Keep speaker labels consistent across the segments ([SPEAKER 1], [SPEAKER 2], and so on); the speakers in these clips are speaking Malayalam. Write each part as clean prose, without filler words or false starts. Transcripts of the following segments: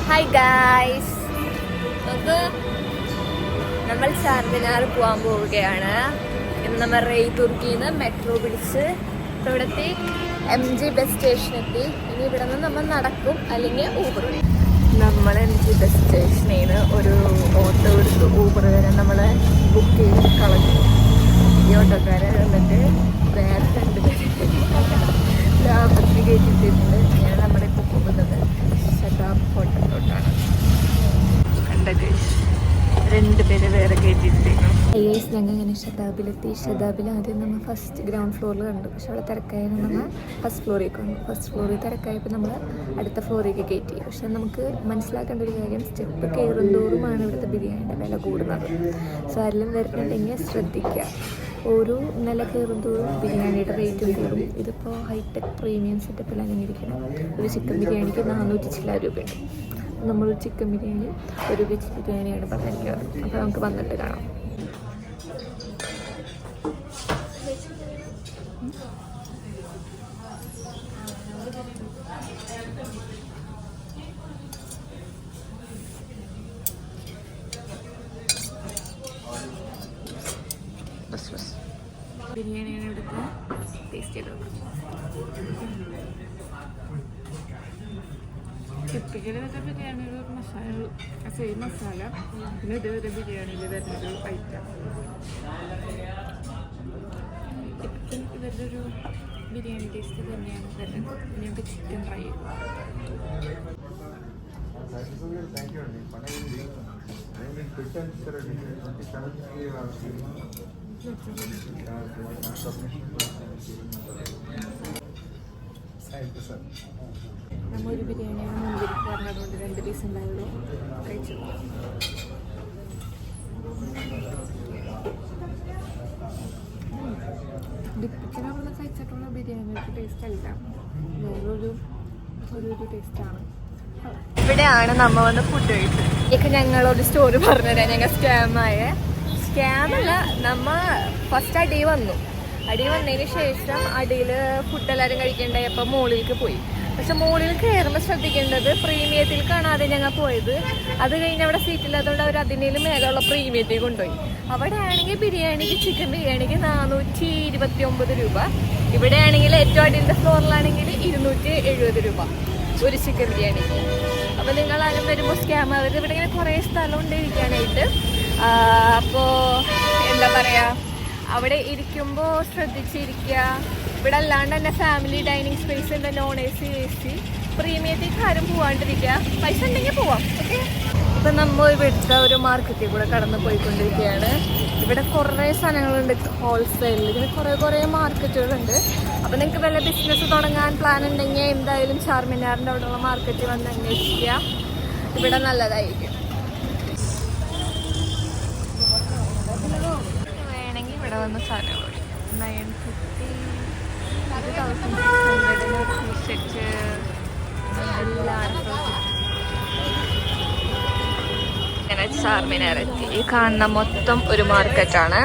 [SPEAKER 1] ഹായ് ഗായ്സ്, നമ്മൾ ചാർമിനാർ പോകാൻ പോവുകയാണ്. ഇന്ന് നമ്മൾ തുർക്കിയിൽ നിന്ന് മെട്രോ പിടിച്ച് ഇപ്പോൾ ഇവിടെത്തി MG ബസ് സ്റ്റേഷനെത്തി. ഇനി ഇവിടെ നിന്ന് നമ്മൾ നടക്കും അല്ലെങ്കിൽ ഊബർ. നമ്മൾ MG ബസ് സ്റ്റേഷനിൽ നിന്ന് ഒരു ഓട്ടോ എടുത്തു. ഊബർ വരെ നമ്മളെ ബുക്ക് ചെയ്ത് കളഞ്ഞു. ഈ ഓട്ടോക്കാരെ വന്നിട്ട് വേറെ 2 പേര് ലാഭത്തിൽ കയറ്റിയിട്ടുണ്ട്. ഞാൻ നമ്മുടെ ഇപ്പോൾ പോകുന്നത് ശതാബ് ഹോട്ടലിലോട്ടാണ്. കണ്ടത് 2 പേര് വേറെ കയറ്റിയിട്ടേക്കും. ഞങ്ങൾ ഇങ്ങനെ ശതാബിലെത്തി. ശതാബിൽ ആദ്യം നമ്മൾ ഫസ്റ്റ് ഗ്രൗണ്ട് ഫ്ലോറിൽ കണ്ടു. പക്ഷെ അവിടെ തിരക്കായിരുന്നു. നമ്മൾ ഫസ്റ്റ് ഫ്ലോറിലേക്ക് വന്നു. ഫസ്റ്റ് ഫ്ലോറിൽ തിരക്കായപ്പോൾ നമ്മൾ അടുത്ത ഫ്ലോറിലേക്ക് കയറ്റി. പക്ഷെ നമുക്ക് മനസ്സിലാക്കേണ്ട ഒരു കാര്യം, സ്റ്റെപ്പ് കയറുന്തോറുമാണ് ഇവിടുത്തെ ബിരിയാണിയുടെ വില കൂടുന്നത്. സോ ആരെങ്കിലും വരുന്നുണ്ടെങ്കിൽ ശ്രദ്ധിക്കുക. ഓരോ നില കയറുന്തോറും ബിരിയാണിയുടെ റേറ്റും കയറും. ഇതിപ്പോൾ ഹൈടെക് പ്രീമിയം സെറ്റപ്പിലാണ് അങ്ങനെ ഇരിക്കണം. ഒരു ചിക്കൻ ബിരിയാണിക്ക് 400 ചില്ലാ രൂപയുണ്ട്. നമ്മൾ ചിക്കൻ ബിരിയാണി, ഒരു വെജ് ബിരിയാണിയാണ് പറഞ്ഞിരിക്കുന്നത്. അപ്പോൾ നമുക്ക് വന്നിട്ട് കാണാം. ബിരിയാണിയാണ് ഇവിടുത്തെ ടേസ്റ്റ് ചെയ്തത്. ടിപ്പിക്കൽ ബിരിയാണിയുടെ മസാല, സെയിം മസാല, പിന്നെ ഇതുവരെ ബിരിയാണിയിൽ വരുന്നൊരു ഐറ്റം. ഇവരുടെ ഒരു ബിരിയാണി ടേസ്റ്റ് തന്നെയാണ് വരുന്നത്. പിന്നെ നമുക്ക് ചിക്കൻ ഫ്രൈ ചെയ്തു. നമ്മൾ ഒരു ബിരിയാണിയാണ് മുൻപിലേക്ക് പറഞ്ഞതുകൊണ്ട് 2 പീസ് ഉണ്ടായുള്ളൂ. കഴിച്ചു. ഡിപ്പിക്കലുള്ള കഴിച്ചിട്ടുള്ള ബിരിയാണിയുടെ ടേസ്റ്റ് അല്ല, വേറൊരു ടേസ്റ്റാണ്. ഇവിടെയാണ് നമ്മൾ വന്ന് ഫുഡ് കഴിച്ചത്. എനിക്ക് ഞങ്ങളൊരു സ്റ്റോറി പറഞ്ഞുതരാം. ഞങ്ങൾ സ്കാമല്ല, നമ്മ ഫസ്റ്റ് അടി വന്നതിന് ശേഷം അടിയിൽ ഫുഡ് എല്ലാവരും കഴിക്കേണ്ടായപ്പോൾ മുകളിലേക്ക് പോയി. പക്ഷെ മുകളിൽ കയറുമ്പോൾ ശ്രദ്ധിക്കേണ്ടത്, പ്രീമിയത്തിൽ കാണാതെ ഞങ്ങൾ പോയത്. അത് കഴിഞ്ഞ് അവിടെ സീറ്റില്ലാത്തതുകൊണ്ട് അവർ അതിനേലും മേലുള്ള പ്രീമിയത്തിൽ കൊണ്ടുപോയി. അവിടെ ആണെങ്കിൽ ചിക്കൻ ബിരിയാണിക്ക് 429 രൂപ. ഇവിടെ ആണെങ്കിൽ ഏറ്റവും അടിയിലത്തെ ഫ്ലോറിലാണെങ്കിൽ 270 രൂപ ഒരു ചിക്കൻ ബിരിയാണിക്ക്. അപ്പോൾ നിങ്ങളാരും വരുമ്പോൾ സ്കാം, അവർ ഇവിടെ ഇങ്ങനെ കുറേ സ്ഥലമുണ്ട് ഇരിക്കാനായിട്ട്. അപ്പോൾ എന്താ പറയുക, അവിടെ ഇരിക്കുമ്പോൾ ശ്രദ്ധിച്ചിരിക്കുക. ഇവിടെ അല്ലാണ്ട് തന്നെ ഫാമിലി ഡൈനിങ് സ്പേസ് ഉണ്ട്, നോൺ AC AC. പ്രീമിയത്തേക്ക് ആരും പോവാണ്ടിരിക്കുക. പൈസ ഉണ്ടെങ്കിൽ പോവാം. ഓക്കെ. ഇപ്പം നമ്മൾ ഇവിടുത്തെ ഒരു മാർക്കറ്റിൽ കൂടെ കടന്നു പോയിക്കൊണ്ടിരിക്കുകയാണ്. ഇവിടെ കുറേ സാധനങ്ങളുണ്ട് ഹോൾസെയിലിൽ. ഇതിന് കുറേ മാർക്കറ്റുകളുണ്ട്. അപ്പോൾ നിങ്ങൾക്ക് വല്ല ബിസിനസ് തുടങ്ങാൻ പ്ലാൻ ഉണ്ടെങ്കിൽ എന്തായാലും ചാർമിനാറിൻ്റെ അവിടെയുള്ള മാർക്കറ്റിൽ വന്ന് അന്വേഷിക്കുക. ഇവിടെ നല്ലതായിരിക്കും. വേണമെങ്കിൽ ഇവിടെ വന്ന സാധനങ്ങൾ 950, 1600 ടീഷർട്ട് എല്ലാം. ഇങ്ങനെ ചാർമിനാർ എത്തി. ഈ കാണുന്ന മൊത്തം ഒരു മാർക്കറ്റാണ്.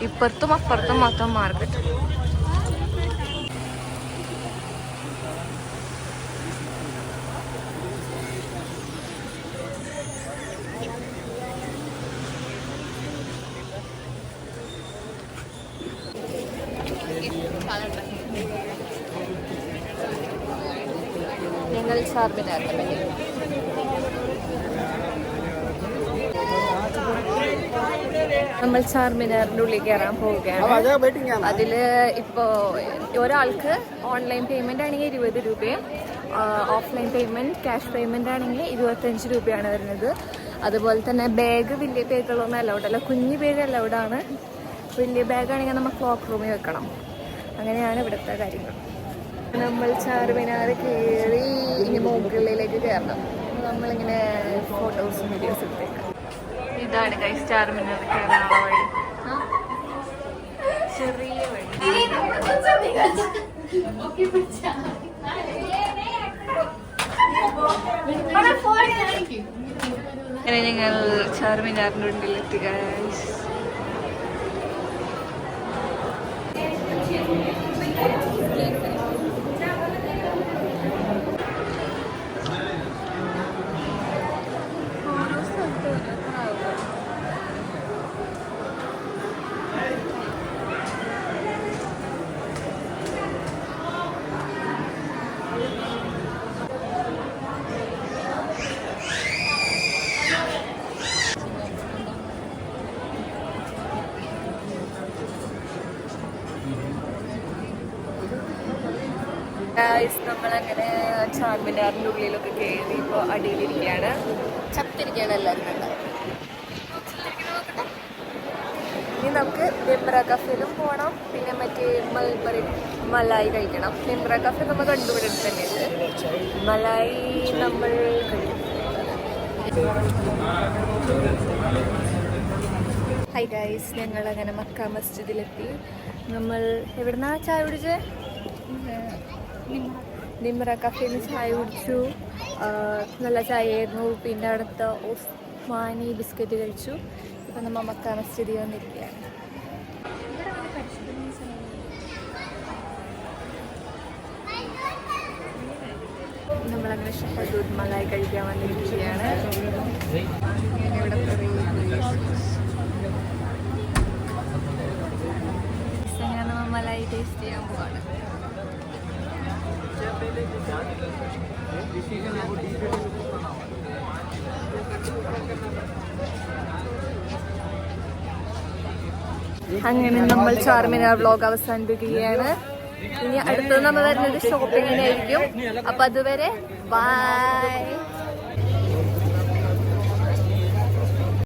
[SPEAKER 1] ഇപ്പുറത്തും അപ്പുറത്തും മൊത്തം മാർക്കറ്റ്. ഞങ്ങൾ ചാർമിനാറിന് നമ്മൾ ചാർമിനാറിൻ്റെ ഉള്ളിൽ കയറാൻ പോവുകയാണ്. അതിൽ ഇപ്പോൾ ഒരാൾക്ക് ഓൺലൈൻ പേയ്മെൻ്റ് ആണെങ്കിൽ 20 രൂപയും ഓഫ്ലൈൻ പേയ്മെൻറ്റ് ക്യാഷ് പേയ്മെൻ്റ് ആണെങ്കിൽ 25 രൂപയാണ് വരുന്നത്. അതുപോലെ തന്നെ ബാഗ്, വലിയ ബാഗുകളൊന്നും അലൗഡല്ല. കുഞ്ഞു ബാഗ് അലൗഡാണ്. വലിയ ബാഗാണെങ്കിൽ നമ്മൾ ക്ലോക്ക് റൂമിൽ വെക്കണം. അങ്ങനെയാണ് ഇവിടുത്തെ കാര്യങ്ങൾ. നമ്മൾ ചാർമിനാർ കയറി ഇനി മുകളിലേക്ക് കയറണം. നമ്മളിങ്ങനെ ഫോട്ടോസും വീഡിയോസും എടുത്തേക്കാം. ഇതാണ് ഗൈസ് ചാർമിനാർ കയറാനുള്ള വഴി. ചെറിയ വഴി. അങ്ങനെ ഞങ്ങൾ ചാർമിനാറിൻ്റെ ഉള്ളിലെത്തി ഗൈസ്. നമ്മളങ്ങനെ ചാർമിനാറിൻ്റെ ഉള്ളിലൊക്കെ കയറി ഇപ്പോൾ അടിയിലിരിക്കുകയാണ്. ചത്തിരിക്കുകയാണ് എല്ലാവരും കണ്ട. ഇനി നമുക്ക് ലിംറ കഫേയിലും പോകണം. പിന്നെ മറ്റേ മലായി കഴിക്കണം. ലിംറ കഫേ നമ്മൾ കണ്ടുപിടിച്ച് തന്നെയുണ്ട്. മലായി നമ്മൾ കഴിക്കും. ഹൈ ഗൈസ്, ഞങ്ങളങ്ങനെ മക്ക മസ്ജിദിലെത്തി. നമ്മൾ എവിടുന്നാ ചായ കുടിച്ചത്? ലിംറ കഫേയിൽ ചായ കുടിച്ചു. നല്ല ചായയായിരുന്നു. പിന്നെ അവിടുത്തെ ഒസ്മാനി ബിസ്ക്കറ്റ് കഴിച്ചു. ഇപ്പം നമ്മൾ മക്ക മസ്ജിദിൽ വന്നിരിക്കുകയാണ്. നമ്മളങ്ങനെ ഷഹദൂദ് മലായി കഴിക്കാൻ വന്നിരിക്കുകയാണ്. ഇവിടെ നമ്മൾ മലായി ടേസ്റ്റ് ചെയ്യാൻ പോവാണ്. അങ്ങനെ നമ്മൾ ചാർമിനാർ വ്ലോഗ് അവസാനിപ്പിക്കുകയാണ്. ഇനി അടുത്തത് നമ്മൾ വരുന്നത് ഷോപ്പിങ്ങിനായിരിക്കും. അപ്പൊ അതുവരെ ബൈ.